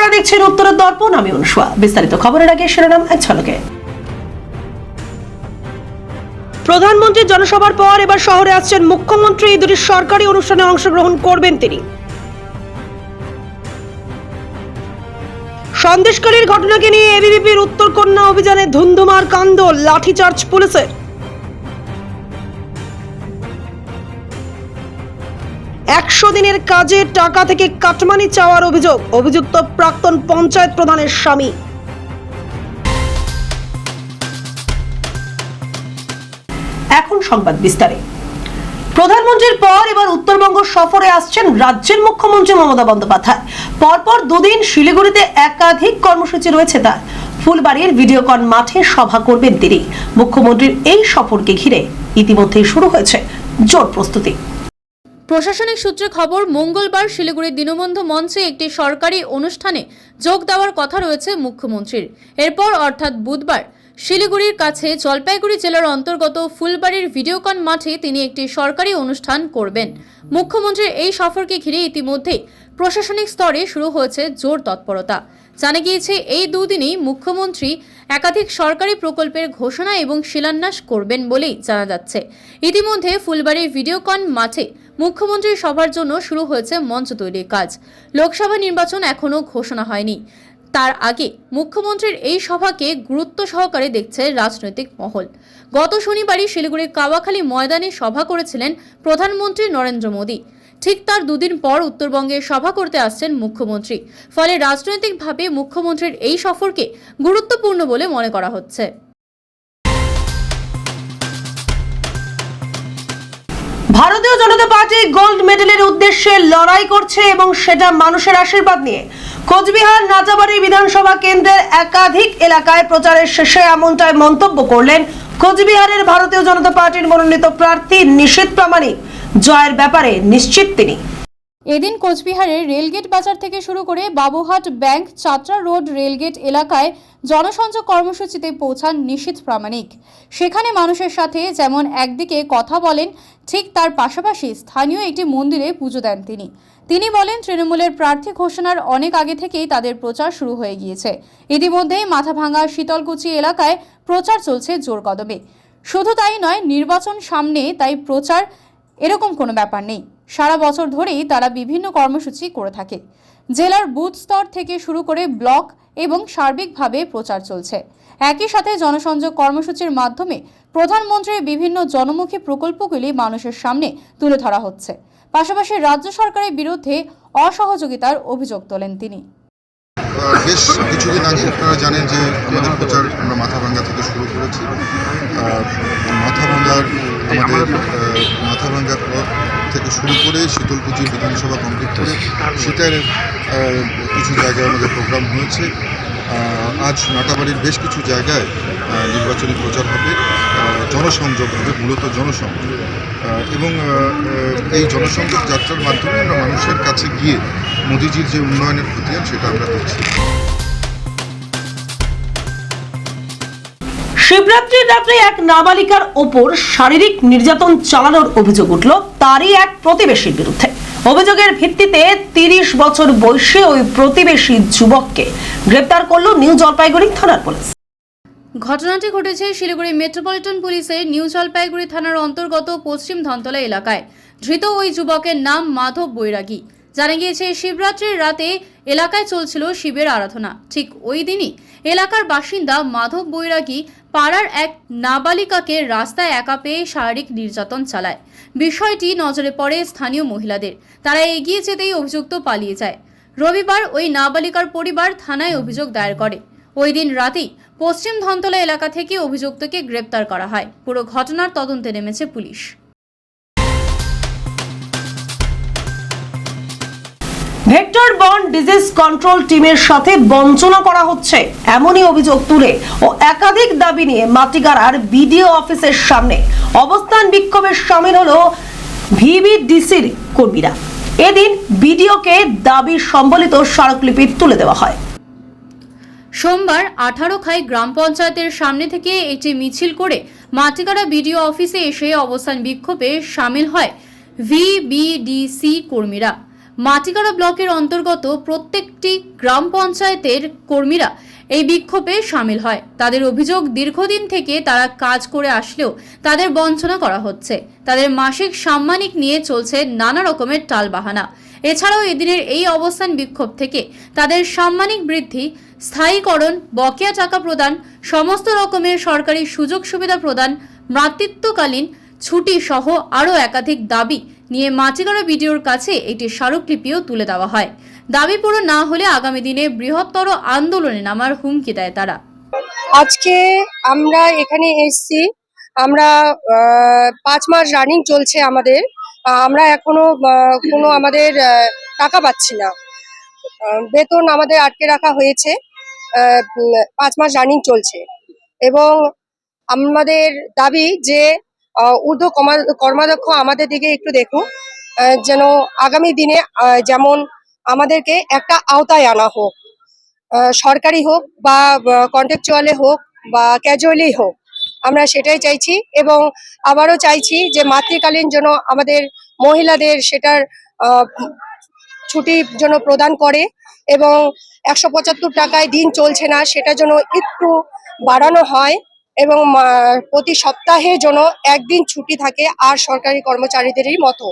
আপনারা দেখছেন উত্তরের দর্পণ, আমি অনুষ্কা। বিস্তারিত খবরের আগে শিরোনাম এক ঝলকে। প্রধানমন্ত্রীর জনসভার পর এবার শহরে আসছেন মুখ্যমন্ত্রী। দুটি সরকারি অনুষ্ঠানে অংশগ্রহণ করবেন তিনি। সন্দেশকারীর ঘটনাকে নিয়ে এবিভিপির উত্তরকন্যা অভিযানে ধুন্ধুমার কাণ্ড, লাঠিচার্জ পুলিশের। 100 দিনের কাজে টাকা থেকে কাটমানি চাওয়ার অভিযোগ, অভিযুক্ত প্রাক্তন পঞ্চায়েত প্রধানের স্বামী। এখন সংবাদ বিস্তারে। প্রধানমন্ত্রীর পর এবার উত্তরবঙ্গ সফরে আসছেন রাজ্যের মুখ্যমন্ত্রী মমতা বন্দ্যোপাধ্যায়। পরপর দুদিন শিলিগুড়িতে একাধিক কর্মসূচি রয়েছে তার। ফুলবাড়ির ভিডিওকন মাঠে সভা করবেন তিনি। মুখ্যমন্ত্রীর এই সফরকে ঘিরে ইতিমধ্যেই শুরু হয়েছে জোর প্রস্তুতি। প্রশাসনিক সূত্রে খবর, মঙ্গলবার শিলিগুড়ির দীনবন্ধু মঞ্চে একটি সরকারি অনুষ্ঠানে যোগ দেওয়ার কথা রয়েছে মুখ্যমন্ত্রীর। এরপর অর্থাৎ বুধবার শিলিগুড়ির কাছে জলপাইগুড়ি জেলার অন্তর্গত ফুলবাড়ির ভিডিওকন মাঠে তিনি একটি সরকারি অনুষ্ঠান করবেন। মুখ্যমন্ত্রীর এই সফরকে ঘিরে ইতিমধ্যেই প্রশাসনিক স্তরে শুরু হয়েছে জোর তৎপরতা। জানা গিয়েছে এই দুদিনেই মুখ্যমন্ত্রী একাধিক সরকারি প্রকল্পের ঘোষণা এবং শিলান্যাস করবেন বলেই জানা যাচ্ছে। ইতিমধ্যে ফুলবাড়ির ভিডিওকন মাঠে মুখ্যমন্ত্রীর সভার জন্য শুরু হয়েছে মঞ্চ তৈরির কাজ। লোকসভা নির্বাচন এখনও ঘোষণা হয়নি, তার আগে মুখ্যমন্ত্রীর এই সভাকে গুরুত্ব সহকারে দেখছে রাজনৈতিক মহল। গত শনিবারই শিলিগুড়ির কাওয়াখালী ময়দানে সভা করেছিলেন প্রধানমন্ত্রী নরেন্দ্র মোদী। ঠিক তার দুদিন পর উত্তরবঙ্গে সভা করতে আসছেন মুখ্যমন্ত্রী। ফলে রাজনৈতিকভাবে মুখ্যমন্ত্রীর এই সফরকে গুরুত্বপূর্ণ বলে মনে করা হচ্ছে। ভারতীয় জনতা পার্টি গোল্ড মেডেলের উদ্দেশ্যে লড়াই করছে এবং সেটা মানুষের আশীর্বাদ নিয়ে। কোচবিহার নাচাবাড়ি বিধানসভা কেন্দ্রের একাধিক এলাকায় প্রচারের শেষে এমনটাই মন্তব্য করলেন কোচবিহারের ভারতীয় জনতা পার্টির মনোনীত প্রার্থী নিশীথ প্রামাণিক। জয়ের ব্যাপারে নিশ্চিত তিনি। এদিন কোচবিহারের রেলগেট বাজার থেকে শুরু করে বাবুহাট ব্যাংক, চাতরা রোড রেলগেট এলাকায় জনসংযোগ কর্মসূচিতে পৌঁছান নিশীথ প্রামাণিক। সেখানে মানুষের সাথে যেমন একদিকে কথা বলেন, ঠিক তার পাশাপাশি স্থানীয় একটি মন্দিরে পুজো দেন তিনি বলেন, তৃণমূলের প্রার্থী ঘোষণার অনেক আগে থেকেই তাদের প্রচার শুরু হয়ে গিয়েছে। ইতিমধ্যেই মাথাভাঙা শীতলকুচি এলাকায় প্রচার চলছে জোর কদমে। শুধু তাই নয়, নির্বাচন সামনে, তাই প্রচার এরকম কোনো ব্যাপার নেই। সারা বছর ধরেই তারা বিভিন্ন কর্মসূচি করে থাকে। জেলার বুথ স্তর থেকে শুরু করে ব্লক এবং সার্বিকভাবে প্রচার চলছে। একই সাথে জনসংযোগ কর্মসূচির মাধ্যমে প্রধানমন্ত্রীর বিভিন্ন জনমুখী প্রকল্পগুলি মানুষের সামনে তুলে ধরা হচ্ছে। পাশাপাশি রাজ্য সরকারের বিরুদ্ধে অসহযোগিতার অভিযোগ তোলেন তিনি। বেশ কিছুদিন আগে আপনারা জানেন যে আমাদের প্রচার আমরা মাথাভাঙ্গা থেকে শুরু করেছি। মাথাভাঙ্গার পর থেকে শুরু করে শীতলকুচি বিধানসভা কমপ্লিট করে শীতের কিছু জায়গায় আমাদের প্রোগ্রাম হয়েছে। আজ নাটাবাড়ির বেশ কিছু জায়গায় নির্বাচনী প্রচার হবে, জনসংযোগ হবে, মূলত জনসংযোগ। এবং এই জনসংযোগ যাত্রার মাধ্যমে আমরা মানুষের কাছে গিয়ে মোদিজির যে উন্নয়নের খতিয়ান সেটা আমরা দেখছি। শিবরাত্রির রাত্রে এক নাবালিকার ওপর শারীরিক নির্যাতন চালানোর অভিযোগ উঠল তারই এক প্রতিবেশীর বিরুদ্ধে। অভিযোগের ভিত্তিতে 30 বছর বয়সী ওই প্রতিবেশী যুবককে গ্রেপ্তার করল নিউ জলপাইগুড়ি থানার পুলিশ। ঘটনাটি ঘটেছে শিলিগুড়ি মেট্রোপলিটন পুলিশের নিউ জলপাইগুড়ি থানার অন্তর্গত পশ্চিম ধনতলা এলাকায়। ধৃত ওই যুবকের নাম মাধব বৈরাগী। জানা গিয়েছে, শিবরাত্রির রাতে এলাকায় চলছিল শিবের আরাধনা। ঠিক ওই দিনই এলাকার বাসিন্দা মাধব বৈরাগী পাড়ার এক নাবালিকাকে রাস্তায় একা পেয়ে শারীরিক নির্যাতন চালায়। বিষয়টি নজরে পড়ে স্থানীয় মহিলাদের। তারা এগিয়ে যেতেই অভিযুক্ত পালিয়ে যায়। রবিবার ওই নাবালিকার পরিবার থানায় অভিযোগ দায়ের করে। ওই দিন রাতেই পশ্চিম ধনতলা এলাকা থেকে অভিযুক্তকে গ্রেপ্তার করা হয়। পুরো ঘটনার তদন্তে নেমেছে police. Vector borne disease control টিমের সাথে বঞ্চনা করা হচ্ছে, এমনই অভিযোগ তুলে ও একাধিক দাবি নিয়ে মাটিগাড়ার বিডিও অফিসের সামনে অবস্থান বিক্ষোভে শামিল হলো ভিবিডিসির কর্মীরা। এদিন বিডিওকে দাবি সম্বলিত স্মারকলিপি তুলে দেওয়া হয়। সোমবার 18 খাই গ্রাম পঞ্চায়েতের সামনে থেকে একটি মিছিল করে মাটিগাড়া বিডিও অফিসে এসে অবস্থান বিক্ষোভে শামিল হয় ভিবিডিসি কর্মীরা। মাটিগাড়া ব্লকের অন্তর্গত প্রত্যেকটি গ্রাম পঞ্চায়েতের কর্মীরা এই বিক্ষোভে সামিল হয়। তাদের অভিযোগ, দীর্ঘদিন থেকে তারা কাজ করে আসলেও তাদের বঞ্চনা করা হচ্ছে। তাদের মাসিক সাম্মানিক নিয়ে চলছে নানা রকমের টালবাহানা। এছাড়াও এদিনের এই অবস্থান বিক্ষোভ থেকে তাদের সাম্মানিক বৃদ্ধি, স্থায়ীকরণ, বকেয়া টাকা প্রদান, সমস্ত রকমের সরকারি সুযোগ সুবিধা প্রদান, মাতৃত্বকালীন ছুটি সহ আরও একাধিক দাবি নিয়ে মাটিগাড়া বিডিওর কাছে একটি স্মারকলিপিও তুলে দেওয়া হয়। দাবি পূরণ না হলে আগামী দিনে বৃহত্তর আন্দোলনে নামার হুমকি দেয় তারা। আজকে আমরা এখানে এসেছি, আমরা 5 মাস রানিং চলছে আমাদের, আমরা এখনো কোনো আমাদের টাকা পাচ্ছি না। বেতন আমাদের আটকে রাখা হয়েছে, 5 মাস রানিং চলছে এবং আমাদের দাবি যে ঊর্ধ্ব কর্মাধ্যক্ষ আমাদের দিকে একটু দেখুন, যেন আগামী দিনে যেমন আমাদেরকে একটা আওতায় আনা হোক, সরকারি হোক বা কন্ট্রাকচুয়ালে হোক বা ক্যাজুয়ালি হোক, আমরা সেটাই চাইছি। এবং আবারও চাইছি যে মাতৃকালীন জন্য আমাদের মহিলাদের সেটার ছুটির জন্য প্রদান করে এবং 175 টাকায় দিন চলছে না, সেটা যেন একটু বাড়ানো হয় এবং প্রতি সপ্তাহে যেন একদিন ছুটি থাকে আর সরকারি কর্মচারীদেরই মতো।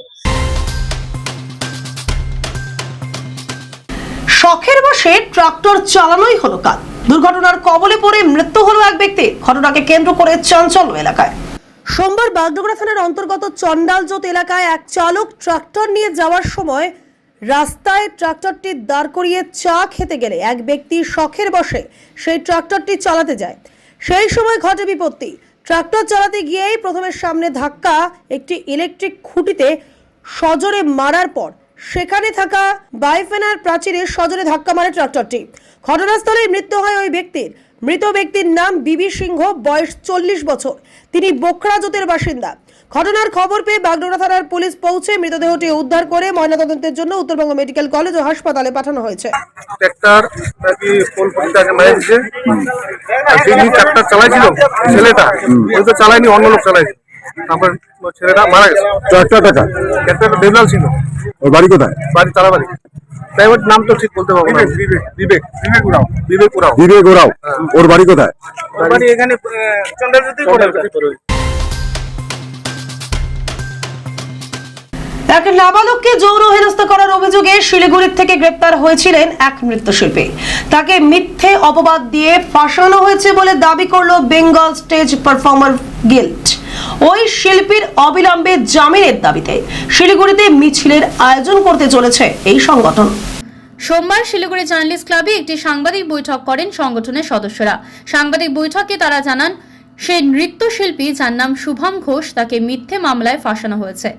শখের বসে ট্রাক্টর চালানোই হলো কাজ। দুর্ঘটনার কবলে পড়ে মৃত্যু হলো এক ব্যক্তির। ঘটনাকে কেন্দ্র করে চাঞ্চল্য এলাকায়। সোমবার বাগডোগরা থানার অন্তর্গত চন্ডালজোত এলাকায় এক চালক ট্রাক্টর নিয়ে যাওয়ার সময় রাস্তায় ট্রাক্টরটি দাঁড় করিয়ে চা খেতে গেলে এক ব্যক্তি শখের বসে সেই ট্রাক্টরটি চালাতে যায়। সেই সময় ঘটে বিপত্তি। ট্রাক্টর চালাতে গিয়েই প্রথমে সামনে ধাক্কা একটি ইলেকট্রিক খুঁটিতে সজোরে মারার পর সেখানে থাকা বাইফেনার প্রাচীরে সজোরে ধাক্কা মারে ট্রাক্টরটি। ঘটনাস্থলেই মৃত্যু হয় ওই ব্যক্তির। মৃত ব্যক্তির নাম বিবি সিংহ, বয়স 40 বছর। তিনি বোকরাজোতের বাসিন্দা। ঘটনার খবর পেয়ে বাগডোগরা থানার পুলিশ পৌঁছে মৃতদেহটি উদ্ধার করে ময়নাতদন্তের জন্য উত্তরবঙ্গ মেডিকেল কলেজ ও হাসপাতালে পাঠানো হয়েছে। ট্রাক্টর নাকি পোল পরিষ্কার মারা দিচ্ছে, যিনি ট্রাক্টর চালাইছিল ছেলেটা, ওই তো চালায়নি, অন্য লোক চালাইছে। তারপর ছেলেটা মারা গেছে। ট্রাক্টরটা দেবলাল ছিল। ওর বাড়ি কোথায়? বাড়ি তারাবাড়ি। ড্রাইভার নাম তো ঠিক বলতে পারবো না। বিবেক ওরাও। ওর বাড়ি কোথায়? বাড়ি এখানে চন্দ্রজ্যোতি করে। এক নাবালককে যৌন হেনস্থা করার অভিযোগে শিলিগুড়ি থেকে গ্রেপ্তার হয়েছিলেন এক নৃত্যশিল্পী। তাকে মিথ্যে অপবাদ দিয়ে ফাঁসানো হয়েছে বলে দাবি করলো বেঙ্গল স্টেজ পারফর্মার গিল্ড। ওই শিল্পীর অবিলম্বে জামিনের দাবিতে শিলিগুড়িতে মিছিলের আয়োজন করতে চলেছে এই সংগঠন। সোমবার শিলিগুড়ি জার্নালিস্ট ক্লাবে একটি সাংবাদিক বৈঠক করেন সংগঠনের সদস্যরা। সাংবাদিক বৈঠকে তারা জানান, সেই নৃত্যশিল্পী যার নাম শুভম ঘোষ, তাকে মিথ্যে মামলায় ফাঁসানো হয়েছে।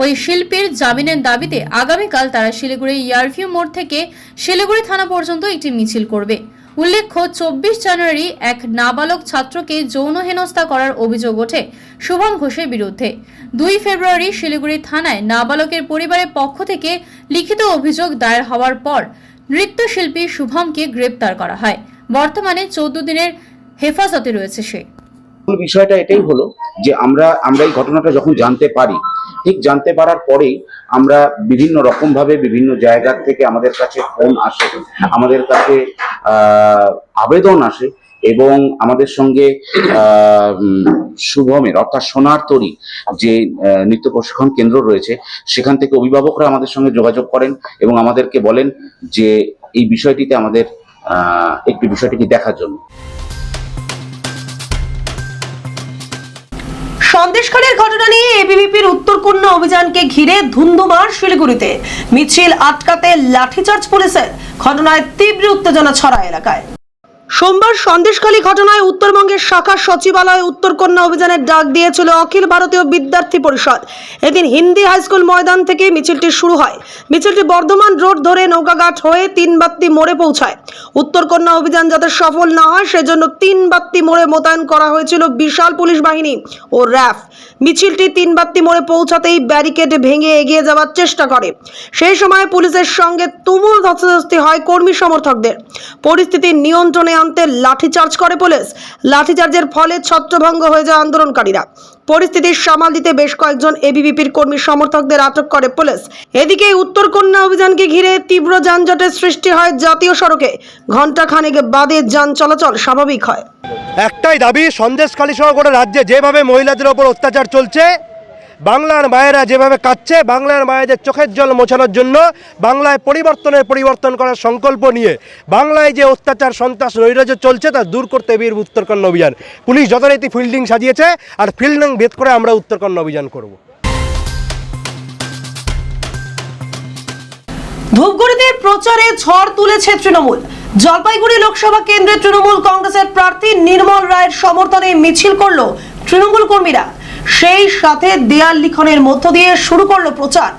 ওই শিল্পীর জামিনের দাবিতে আগামীকাল তারা শিলিগুড়ি ইয়ারভিউ মোড় থেকে শিলিগুড়ি থানা পর্যন্ত একটি মিছিল করবে। উল্লেখ্য, 24 জানুয়ারি এক নাবালক ছাত্রকে যৌন হেনস্থা করার অভিযোগ ওঠে শুভম ঘোষের বিরুদ্ধে। 2 ফেব্রুয়ারি শিলিগুড়ি থানায় নাবালকের পরিবারের পক্ষ থেকে লিখিত অভিযোগ দায়ের হওয়ার পর নৃত্যশিল্পী শুভমকে গ্রেপ্তার করা হয়। বর্তমানে 14 দিনের হেফাজতে রয়েছে সে। মূল বিষয়টা এটাই হলো যে আমরা এই ঘটনাটা যখন জানতে পারি, ঠিক জানতে পারার পরেই আমরা বিভিন্ন রকম ভাবে বিভিন্ন জায়গা থেকে আমাদের কাছে ফোন আসে, আমাদের কাছে আবেদন আসে এবং আমাদের সঙ্গে শুভমের অর্থাৎ সোনার তরী যে নৃত্য প্রশিক্ষণ কেন্দ্র রয়েছে সেখান থেকে অভিভাবকরা আমাদের সঙ্গে যোগাযোগ করেন এবং আমাদেরকে বলেন যে এই বিষয়টিতে আমাদের একটি বিষয়টিকে দেখার জন্য। সন্দেশখালীর ঘটনা নিয়ে এবিভিপির উত্তরকন্যা অভিযানকে ঘিরে ধুন্ধুমার শিলিগুড়িতে। মিছিল আটকাতে লাঠিচার্জ পুলিশের। ঘটনায় তীব্র উত্তেজনা ছড়ায় এলাকায়। সোমবার সন্দেশখালী ঘটনায় উত্তরবঙ্গের শাখা সচিবালয়ে উত্তরকন্যা অভিযানের ডাক দিয়েছিল অখিল ভারতীয় বিদ্যার্থী পরিষদ। এদিন হিন্দি হাইস্কুল ময়দান থেকে মিছিলটি শুরু হয়। মিছিলটি বর্ধমান রোড ধরে নৌকাঘাট হয়ে 3 বাত্তি মোড়ে পৌঁছায়। উত্তরকন্যা অভিযান যাতে সফল না হয় সেজন্য 3 বাত্তি মোড়ে মোতায়েন করা হয়েছিল বিশাল পুলিশ বাহিনী ও র্যাফ। মিছিলটি 3 বাত্তি মোড়ে পৌঁছাতেই ব্যারিকেড ভেঙে এগিয়ে যাওয়ার চেষ্টা করে। সেই সময় পুলিশের সঙ্গে তুমুল ধস্তাধস্তি হয় কর্মী সমর্থকদের। পরিস্থিতি নিয়ন্ত্রণে আনতে লাঠিচার্জ করে পুলিশ। লাঠিচার্জের ফলে ছত্রভঙ্গ হয়ে যায় আন্দোলনকারীরা। পরিস্থিতি সামাল দিতে বেশ কয়েকজন এবিভিপির কর্মী সমর্থকদের আটক করে পুলিশ। এদিকে উত্তরকন্যা অভিযানকে ঘিরে তীব্র যানজটের সৃষ্টি হয় জাতীয় সড়কে। ঘণ্টা খানেক বাদে যান চলাচল স্বাভাবিক হয়। একটাই দাবি, সন্দেশখালী সহ গোটা রাজ্যে যেভাবে মহিলাদের ওপর অত্যাচার চলছে, বাংলার মায়েরা যেভাবে কাঁদছে, বাংলার মায়েদের চোখের জল মোছানোর জন্য বাংলায় পরিবর্তন করার সংকল্প নিয়ে বাংলায় যে অত্যাচার, সন্ত্রাস, নৈরাজ্য চলছে তা দূর করতে বীর উত্তরকন্যা অভিযান। পুলিশ যথারীতি ফিল্ডিং সাজিয়েছে, আর ফিল্ডিং ভেদ করে আমরা উত্তরকন্যা অভিযান করব। ধূপগুড়িতে প্রচারে ঝড় তুলেছে তৃণমূল। জলপাইগুড়ি লোকসভা কেন্দ্রে তৃণমূল কংগ্রেসের প্রার্থী নির্মল রায়ের সমর্থনে মিছিল করল তৃণমূল কর্মীরা। সেই সাথে দেয়াল লিখনের মধ্য দিয়ে শুরু করলো প্রচার।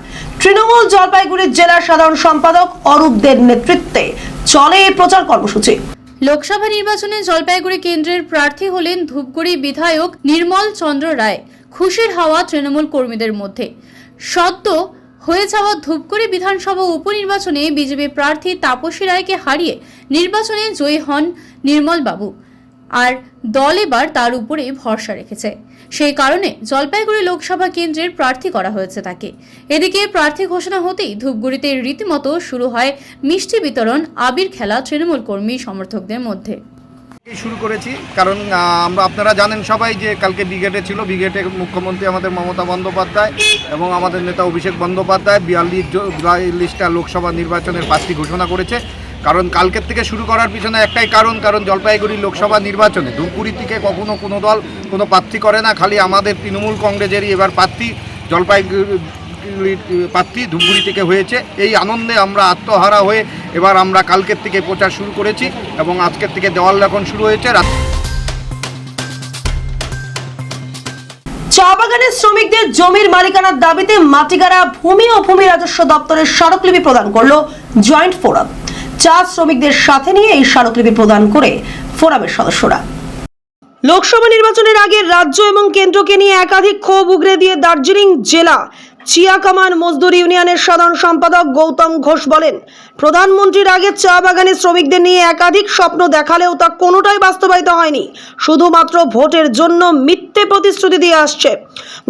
তৃণমূল জলপাইগুড়ির জেলা সাধারণ সম্পাদক অরূপ দের নেতৃত্বে চলে এই প্রচার কর্মসূচি। লোকসভা নির্বাচনে জলপাইগুড়ি কেন্দ্রের প্রার্থী হলেন ধূপগুড়ি বিধায়ক নির্মল চন্দ্র রায়। খুশির হাওয়া তৃণমূল কর্মীদের মধ্যে। সদ্য হয়ে যাওয়া ধূপগুড়ি বিধানসভা উপনির্বাচনে বিজেপি প্রার্থী তাপসী রায়কে হারিয়ে নির্বাচনে জয়ী হন নির্মল বাবু, আর দল এবার তার উপরে ভরসা রেখেছে। সেই কারণে জলপাইগুড়ি লোকসভা কেন্দ্রের প্রার্থী করা হয়েছে তাকে। এদিকে প্রার্থী ঘোষণা হতেই ধূপগুড়িতে রীতিমতো শুরু হয় মিষ্টি বিতরণ, আবির খেলা তৃণমূল কর্মী সমর্থকদের মধ্যে। শুরু করেছি কারণ আপনারা জানেন সবাই যে কালকে ব্রিগেডে ছিল। ব্রিগেডে মুখ্যমন্ত্রী আমাদের মমতা বন্দ্যোপাধ্যায় এবং আমাদের নেতা অভিষেক বন্দ্যোপাধ্যায় 42টা লোকসভা নির্বাচনের প্রার্থী ঘোষণা করেছে। কারণ কালকের থেকে শুরু করার পিছনে একটাই কারণ জলপাইগুড়ি লোকসভা নির্বাচনে ধূপগুড়ি থেকে কখনো কোনো দল কোনো প্রার্থী করে না, খালি আমাদের তৃণমূল কংগ্রেসেরই এবার প্রার্থী প্রার্থী ধূপগুড়ি থেকে হয়েছে। এই আনন্দে আমরা আত্মহারা হয়ে এবার আমরা কালকের থেকে প্রচার শুরু করেছি এবং আজকের থেকে দেওয়াল লেখন শুরু হয়েছে। চা বাগানের শ্রমিকদের জমির মালিকানার দাবিতে মাটিগাড়া ভূমি ও ভূমি রাজস্ব দপ্তরের স্মারকলিপি প্রদান করলো জয়েন্ট ফোরাম। চা শ্রমিকদের সাথে নিয়ে এই স্মারকলিপি প্রদান করে ফোরামের সদস্যরা। লোকসভা নির্বাচনের আগে রাজ্য এবং কেন্দ্রকে নিয়ে একাধিক ক্ষোভ উগরে দিয়ে দার্জিলিং জেলা চিয়াকামান মজদুর ইউনিয়নের সাধারণ সম্পাদক গৌতম ঘোষ বলেন, প্রধানমন্ত্রীর আগে চা বাগানের শ্রমিকদের নিয়ে একাধিক স্বপ্ন দেখালেও তা কোনোটাই বাস্তবায়িত হয়নি। শুধুমাত্র ভোটের জন্য মিথ্যে প্রতিশ্রুতি দিয়ে আসছে।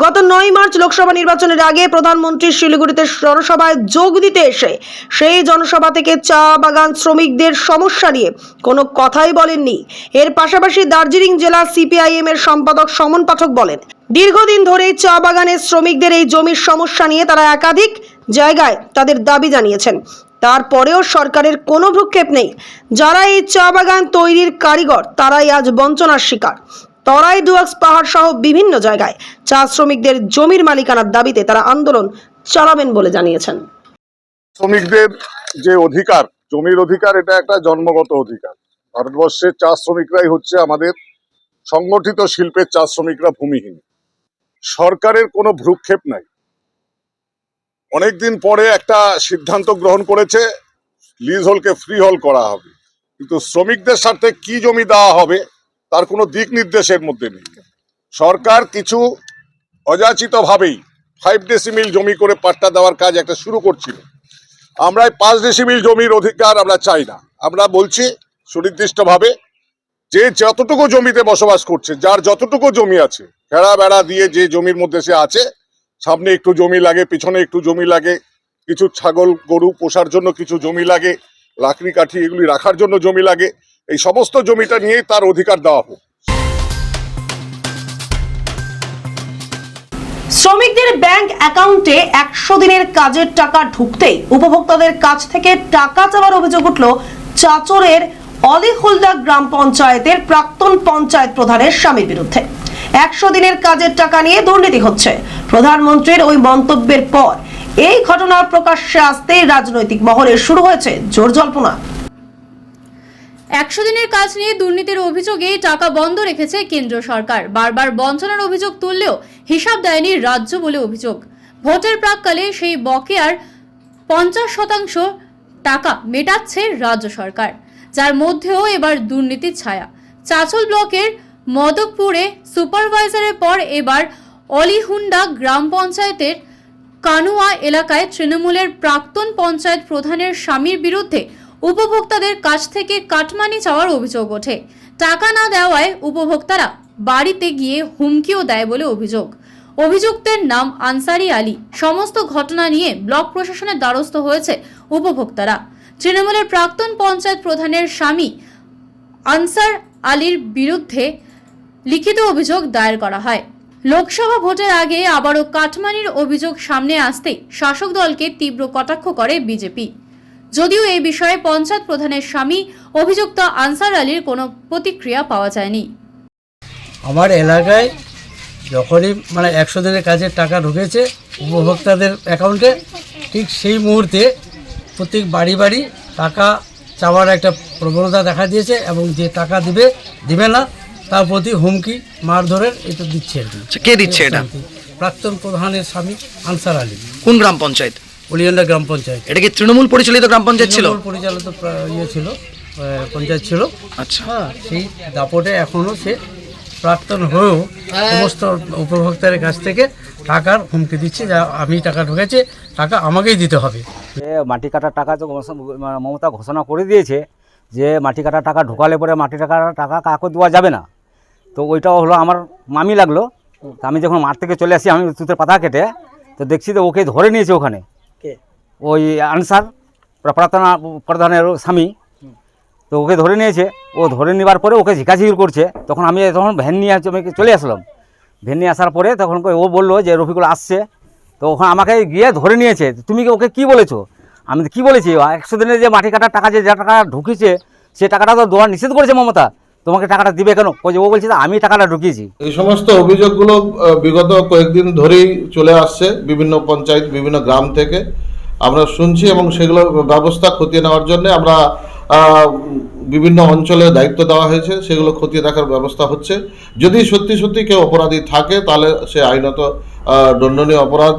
গত 9 মার্চ লোকসভা নির্বাচনের আগে প্রধানমন্ত্রী শিলিগুড়িতে জনসভায় যোগ দিতে এসে সেই জনসভা থেকে চা বাগান শ্রমিকদের সমস্যা নিয়ে কোনো কথাই বলেননি। এর পাশাপাশি দার্জিলিং জেলা সিপিআইএম এর সম্পাদক সমন পাঠক বলেন, দীর্ঘদিন ধরে চা বাগানের শ্রমিকদের এই জমির সমস্যা নিয়ে তারা একাধিক জায়গায় তাদের দাবি জানিয়েছেন। তারপরেও সরকারের কোনো ভ্রুক্ষেপ নেই। যারা এই চা বাগান তৈরির কারিগর তারাই আজ বঞ্চনার শিকার। তরাই ডুয়ার্স পাহাড় সহ বিভিন্ন জায়গায় চা শ্রমিকদের জমির মালিকানার দাবিতে তারা আন্দোলন চালাবেন বলে জানিয়েছেন। শ্রমিকদের যে অধিকার, জমির অধিকার, এটা একটা জন্মগত অধিকার। ভারতবর্ষের চা শ্রমিকরাই হচ্ছে আমাদের সংগঠিত শিল্পের চা শ্রমিকরা ভূমিহীন। সরকারের কোনো ভ্রুক্ষেপ নাই। অনেকদিন পরে একটা সিদ্ধান্ত গ্রহণ করেছে লিজ হলকে ফ্রি হল করা হবে, কিন্তু শ্রমিকদের স্বার্থে কি জমি দেওয়া হবে তার কোনো দিক নির্দেশের মধ্যে নেই। সরকার কিছু অযাচিতভাবেই 5 ডেসিমিল জমি করে পাট্টা দেওয়ার কাজ একটা শুরু করছিল। আমরা 5 ডেসিমিল জমির অধিকার আমরা চাই না। আমরা বলছি সুনির্দিষ্টভাবে যে যতটুকু জমিতে বসবাস করছে, যার যতটুকু জমি আছে, ঘেরা বেড়া দিয়ে যে জমির মধ্যে সে আছে, সামনে একটু জমি লাগে, পিছনে একটু জমি লাগে, কিছু ছাগল গরু পোষার জন্য কিছু জমি লাগে, লাকড়ি কাঠি এগুলি রাখার জন্য জমি লাগে, এই সমস্ত জমিটা নিয়েই তার অধিকার দেওয়া হোক। শ্রমিকদের ব্যাংক অ্যাকাউন্টে 100 দিনের কাজের টাকা ঢুকতেই উপভোক্তাদের কাছ থেকে টাকা চাওয়ার অভিযোগ উঠল চাচরের অলিহুলদা গ্রাম পঞ্চায়েতের প্রাক্তন পঞ্চায়েত প্রধানের স্বামীর বিরুদ্ধে। 100 দিনের কাজের টাকা নিয়ে দুর্নীতি হচ্ছে। প্রধানমন্ত্রীর ওই মন্তব্যের পর এই ঘটনা প্রকাশ্যে আসতেই রাজনৈতিক মহলে শুরু হয়েছে জোর জল্পনা। 100 দিনের কাজ নিয়ে দুর্নীতির অভিযোগে টাকা বন্ধ রেখেছে কেন্দ্র সরকার। বারবার বঞ্চনার অভিযোগ তুললেও হিসাব দেয়নি রাজ্য বলে অভিযোগ। ভোটের প্রাক্কালে সেই বকেয়ার 50% টাকা মেটাচ্ছে রাজ্য সরকার, যার মধ্যেও এবার দুর্নীতির ছায়া। চাচল ব্লকের মদকপুরে সুপারভাইজারের পর এবার অলিহুন্ডা গ্রাম পঞ্চায়েতের কানুয়া এলাকায় তৃণমূলের প্রাক্তন পঞ্চায়েত প্রধানের স্বামীর বিরুদ্ধে উপভোক্তাদের কাছ থেকে কাটমানি চাওয়ার অভিযোগ ওঠে। টাকা না দেওয়ায় উপভোক্তারা বাড়িতে গিয়ে হুমকিও দেয় বলে অভিযোগ। অভিযুক্তের নাম আনসারি আলী। সমস্ত ঘটনা নিয়ে ব্লক প্রশাসনের দ্বারস্থ হয়েছে উপভোক্তারা। তৃণমূলের প্রাক্তন পঞ্চায়েত প্রধানের স্বামী আনসার আলীর বিরুদ্ধে লিখিত অভিযোগ দায়ের করা হয়। লোকসভা ভোটের আগে আবারও কাটমানির অভিযোগ সামনে আসতেই শাসক দলকে তীব্র কটাক্ষ করে বিজেপি। যদিও এই বিষয়ে পঞ্চায়েত প্রধানের স্বামী অভিযুক্ত আনসার আলীর কোনো প্রতিক্রিয়া পাওয়া যায়নি। আমার এলাকায় যখনই 100 দিনের কাজের টাকা ঢুকেছে উপভোক্তাদের অ্যাকাউন্টে, ঠিক সেই মুহূর্তে প্রত্যেক বাড়ি বাড়ি টাকা চাওয়ার একটা প্রবণতা দেখা দিয়েছে এবং যে টাকা দিবে না তার প্রতি হুমকি মারধরের এটা দিচ্ছে আর কি। কে দিচ্ছে এটা? প্রাক্তন প্রধানের স্বামী আনসার আলী। কোন গ্রাম পঞ্চায়েত? উলিয়ান্ডা গ্রাম পঞ্চায়েত। এটা কি তৃণমূল পরিচালিত গ্রাম পঞ্চায়েত ছিল? তৃণমূল পরিচালিত ছিল, পঞ্চায়েত ছিল। আচ্ছা, হ্যাঁ, সেই দাপটে এখনও সে প্রাক্তন হয়েও সমস্ত উপভোক্তাদের কাছ থেকে টাকার হুমকি দিচ্ছে, যা আমি টাকা ঢুকেছে টাকা আমাকেই দিতে হবে। মাটি কাটার টাকা তো মমতা ঘোষণা করে দিয়েছে যে মাটি কাটার টাকা ঢোকালে পরে মাটি কাটার টাকা কাউকে দেওয়া যাবে না। তো ওইটাও হলো আমার মামি লাগলো। তো আমি যখন মাঠ থেকে চলে আসি, আমি তুতের পাতা কেটে তো দেখছি তো ওকে ধরে নিয়েছে ওখানে ওই আনসার প্রাক্তন প্রধানের স্বামী। তো ওকে ধরে নিয়েছে, ও ধরে নেবার পরে ওকে ঝিকাঝিকির করছে। তখন আমি ভ্যান নিয়ে চলে আসলাম। ভ্যান নিয়ে আসার পরে তখন ও বললো যে রফিকুল আসছে। তো ওখানে আমাকে গিয়ে ধরে নিয়েছে। তুমি ওকে কি বলেছো? আমি কি বলেছি, 100 দিনের যে মাটি কাটার টাকা যে টাকা ঢুকেছে সে টাকাটা তো দেওয়া নিষেধ করেছে মমতা। তোমাকে টাকাটা দিবে কেন? ও বলছে আমি টাকাটা ঢুকিয়েছি। এই সমস্ত অভিযোগগুলো বিগত কয়েকদিন ধরেই চলে আসছে বিভিন্ন পঞ্চায়েত, বিভিন্ন গ্রাম থেকে আমরা শুনছি এবং সেগুলো ব্যবস্থা খতিয়ে নেওয়ার জন্য আমরা বিভিন্ন অঞ্চলে দায়িত্ব দেওয়া হয়েছে, সেগুলো খতিয়ে দেখার ব্যবস্থা হচ্ছে। যদি সত্যি কেউ অপরাধী থাকে তাহলে সে আইনত দণ্ডনীয় অপরাধ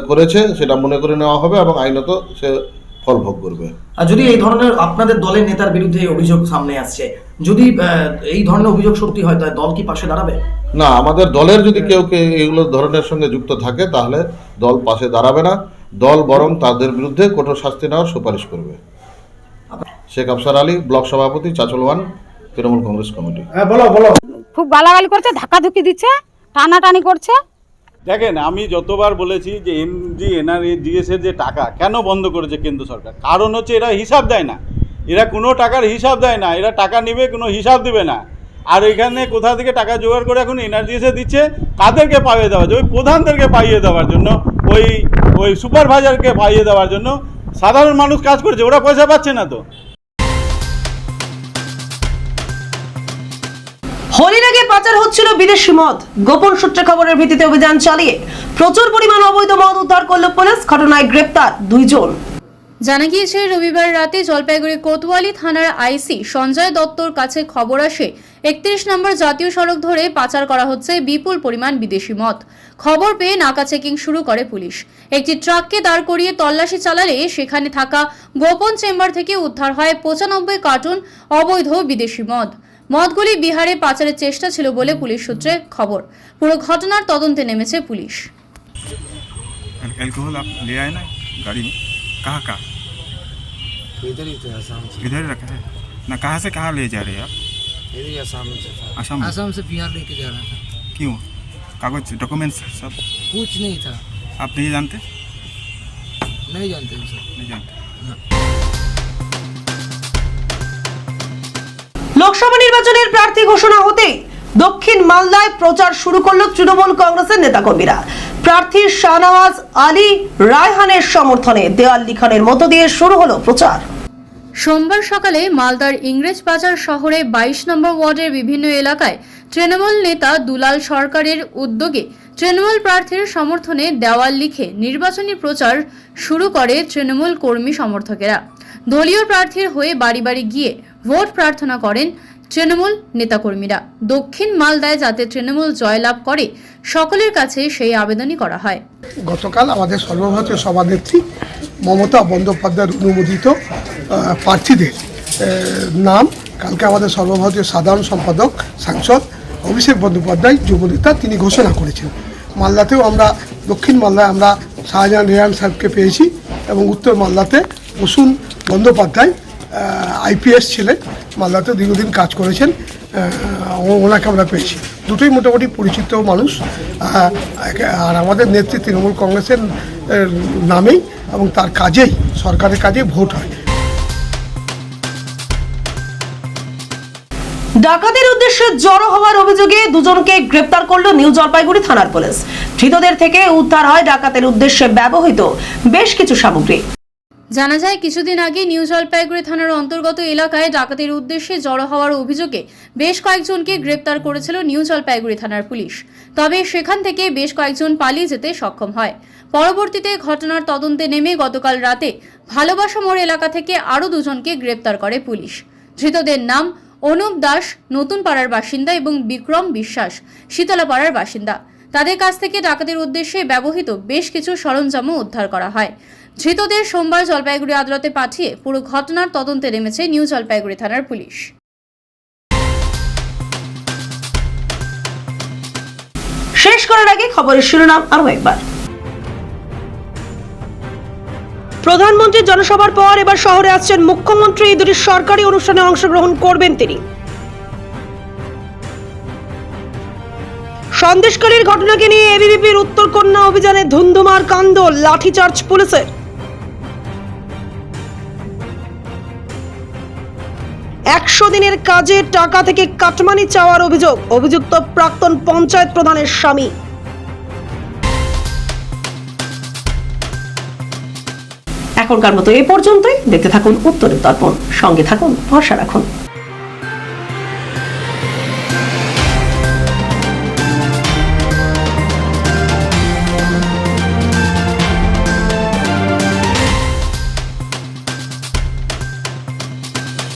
করেছে সেটা মনে করে নেওয়া হবে এবং আইনত সে ফল ভোগ করবে। আর যদি এই ধরনের আপনাদের দলের নেতার বিরুদ্ধে অভিযোগ সামনে আসছে, যদি এই ধরনের অভিযোগ সত্যি হয় তাহলে দল কি পাশে দাঁড়াবে? না, আমাদের দলের যদি কেউ এগুলো ধরনের সঙ্গে যুক্ত থাকে তাহলে দল পাশে দাঁড়াবে না। দল বরং তাদের বিরুদ্ধে কঠোর শাস্তি নেওয়ার সুপারিশ করবে। শেখ আফসার আলী, ব্লক সভাপতি, চাচলওয়ান, তৃণমূল কংগ্রেস কমিটি। হ্যাঁ, বলো। খুব গালাগালি করছে, ধাক্কাধুক্কি দিচ্ছে, টানাটানি করছে। দেখেন, আমি যতবার বলেছি যে এনআরজিএস এর যে টাকা কেন বন্ধ করেছে কেন্দ্র সরকার, কারণ হচ্ছে এরা হিসাব দেয় না। এরা কোনো টাকার হিসাব দেয় না। এরা টাকা নেবে, কোনো হিসাব দেবে না। আর এখানে কোথা থেকে টাকা জোগাড় করে এখন এনআরজিএসে দিচ্ছে, কাদেরকে পাইয়ে দেওয়ার জন্য? ওই প্রধানদেরকে পাইয়ে দেওয়ার জন্য, ওই সুপারভাইজারকে পাইয়ে দেওয়ার জন্য। সাধারণ মানুষ কাজ করছে, ওরা পয়সা পাচ্ছে না। তো হোলির আগে পাচার হচ্ছিল বিদেশি মদ। গোপন সূত্রে খবরের ভিত্তিতে অভিযান চালিয়ে প্রচুর পরিমাণ অবৈধ মদ উদ্ধার করল পুলিশ। ঘটনায় গ্রেপ্তার 2 জন। জানা গিয়েছে, রবিবার রাতে জলপাইগুড়ি কোতোয়ালি থানার আইসি সঞ্জয় দত্তর কাছে খবর আসে 31 নম্বর জাতীয় সড়ক ধরে পাচার করা হচ্ছে বিপুল পরিমাণ বিদেশি মদ। খবর পেয়ে নাকা চেকিং শুরু করে পুলিশ। একটি ট্রাককে দাঁড় করিয়ে তল্লাশি চালালে সেখানে থাকা গোপন চেম্বার থেকে উদ্ধার হয় 95 কার্টুন অবৈধ বিদেশি মদ। মদগুলি বিহারে পাচারের চেষ্টা ছিল বলে পুলিশ সূত্রে খবর। পুরো ঘটনার তদন্তে নেমেছে পুলিশ। अल्कोहल आप ले आए ना गाड़ी में? कहाँ इधर ही था, आसाम से। इधर रखा है ना? कहाँ से कहाँ ले जा रहे हैं आप? इधर ही आसाम से था। आसाम से बिहार लेके जा रहा था। क्यों? कागज डॉक्यूमेंट्स सब कुछ नहीं था। आप नहीं जानते? नहीं जानते सर। नहीं जानते। লোকসভা নির্বাচনের প্রার্থী ঘোষণা হতেই দক্ষিণ মালদায় প্রচার শুরু করল তৃণমূল কংগ্রেসের নেতাকর্মীরা। প্রার্থী শাহনওয়াজ আলী রায়হানের সমর্থনে দেওয়াল লিখনের মধ্য দিয়ে শুরু হলো প্রচার। সোমবার সকালে মালদার ইংরেজ বাজার শহরে 22 নম্বর ওয়ার্ডের বিভিন্ন এলাকায় তৃণমূল নেতা দুলাল সরকারের উদ্যোগে তৃণমূল প্রার্থীর সমর্থনে দেওয়াল লিখে নির্বাচনী প্রচার শুরু করে তৃণমূল কর্মী সমর্থকেরা। দলীয় প্রার্থীর হয়ে বাড়ি বাড়ি গিয়ে ভোট প্রার্থনা করেন তৃণমূল নেতাকর্মীরা। দক্ষিণ মালদায় যাতে তৃণমূল জয়লাভ করে সকলের কাছে সেই আবেদনই করা হয়। গতকাল আমাদের সর্বভারতীয় সভানেত্রী মমতা বন্দ্যোপাধ্যায়ের অনুমোদিত প্রার্থীদের নাম কালকে আমাদের সর্বভারতীয় সাধারণ সম্পাদক সাংসদ অভিষেক বন্দ্যোপাধ্যায় যুবনেতা তিনি ঘোষণা করেছেন। মালদাতেও আমরা দক্ষিণ মালদায় আমরা শাহজাহান রেহান সাহেবকে পেয়েছি এবং উত্তর মালদাতে প্রসূন বন্দ্যোপাধ্যায় আইপিএস ছিলেন, মালদাতে দীর্ঘদিন কাজ করেছেন, ওনাকে আমরা পেয়েছি। দুটোই মোটামুটি পরিচিত মানুষ, আর আমাদের নেত্রী তৃণমূল কংগ্রেসের নামেই এবং তার কাজেই, সরকারের কাজেই ভোট হয়। ডাকাতের উদ্দেশ্যে জড়ো হওয়ার অভিযোগে দুজনকে গ্রেপ্তার করল নিউ জলপাইগুড়ি থানার পুলিশ। ধৃতদের থেকে উদ্ধার হয় ডাকাতের উদ্দেশ্যে ব্যবহৃত বেশ কিছু সামগ্রী। জানা যায় কিছুদিন আগে নিউ জলপাইগুড়ি থানার অন্তর্গত এলাকায় ডাকাতির উদ্দেশ্যে জড়ো হওয়ার অভিযোগে বেশ কয়েকজনকে গ্রেপ্তার করেছিল নিউ জলপাইগুড়ি থানার পুলিশ। তবে সেখান থেকে বেশ কয়েকজন পালিয়ে যেতে সক্ষম হয়। পরবর্তীতে ঘটনার তদন্তে নেমে গতকাল রাতে ভালোবাসা মোড় এলাকা থেকে আরও দুজনকে গ্রেপ্তার করে পুলিশ। ধৃতদের নাম অনুপ দাস, নতুন পাড়ার বাসিন্দা, এবং বিক্রম বিশ্বাস, শীতলাপাড়ার বাসিন্দা। তাদের কাছ থেকে ডাকাতির উদ্দেশ্যে ব্যবহৃত বেশ কিছু সরঞ্জামও উদ্ধার করা হয়। ধৃতদের সোমবার জলপাইগুড়ি আদালতে পাঠিয়ে পুরো ঘটনার তদন্তে নেমেছে নিউ জলপাইগুড়ি থানার পুলিশ। শেষ করার আগে খবরের শিরোনাম আরো একবার। প্রধানমন্ত্রীর জনসভার পর এবার শহরে আসছেন মুখ্যমন্ত্রী। এই দুটি সরকারি অনুষ্ঠানে অংশগ্রহণ করবেন তিনি। সন্দেশখালীর ঘটনাকে নিয়ে এবিভিপির উত্তরকন্যা অভিযানে ধুন্ধুমার কাণ্ড, লাঠিচার্জ পুলিশের। 100 দিনের কাজে টাকা থেকে কাটমানি চাওয়ার অভিযোগ, অভিযুক্ত প্রাক্তন পঞ্চায়েত প্রধানের স্বামী। এখনকার মতো এ পর্যন্তই। দেখতে থাকুন উত্তরের দর্পণ, সঙ্গে থাকুন, ভরসা রাখুন।